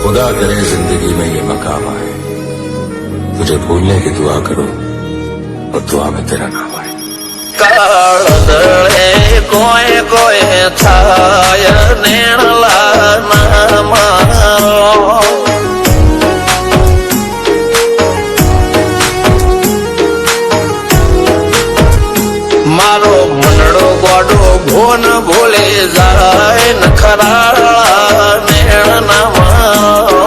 खुदा करे जिंदगी में ये मकाम आए, तुझे भूलने की दुआ करो और दुआ में तेरा नाम आए। કાળદળે કોઈ કોઈ થાય નેણલા ના મારો મારો મનડો ગોડો ભોન ભૂલે જાય નખરાળા નેણ ના મારો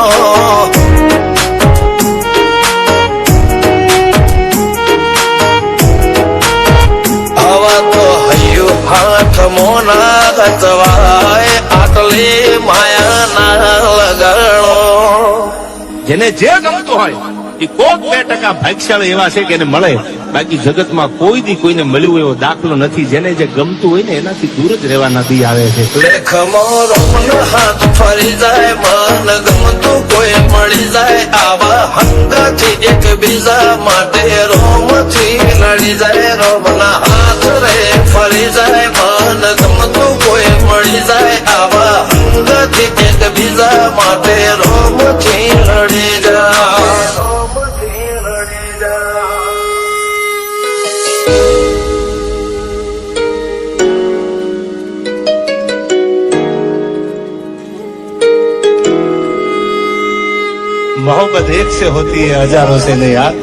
હાથ મોના ગતવાય આટલી માયા ના લગાડો જેને જે ગમતું હોય એ કોક 2% ભાગ્યશાળી એવા છે કે એને મળે, બાકી જગતમાં કોઈ દી કોઈને મળ્યું એવો દાખલો નથી. જેને જે ગમતું હોય ને એનાથી દૂર જ રહેવાના દી આવે છે. લેખમો રોમન હાથ ફરી જાય, મન ગમતું કોઈ મળી જાય, આવા હંગાથી એકબીજા માટે રોમથી લડી જાય. રોમના હાથ રે ફરી જાય, મન ગમતું કોઈ મળી જાય, આવા હંગાથી એકબીજા માટે રોમથી લડી જાય. मोहब्बत एक से होती है हजारों से नहीं यार.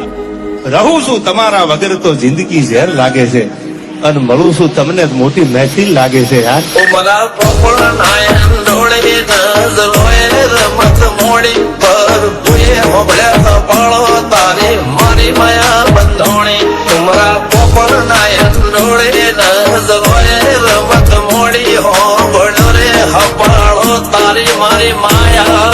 રહું છું તમારા વગર તો જિંદગી ઝેર લાગે છે, અને મળું છું તમને મોટી મહેફિલ લાગે છે યાર. ઉમરા પોપળ નાયન ડોળે નજરોએ રમત મોડી પર ભૂએ હોબળ્યા પાળો તારી મારી માયા બંધોણી. ઉમરા પોપળ નાયન ડોળે નજરોએ રમત મોડી હોબળ્યો રે હપાળો તારી મારી માયા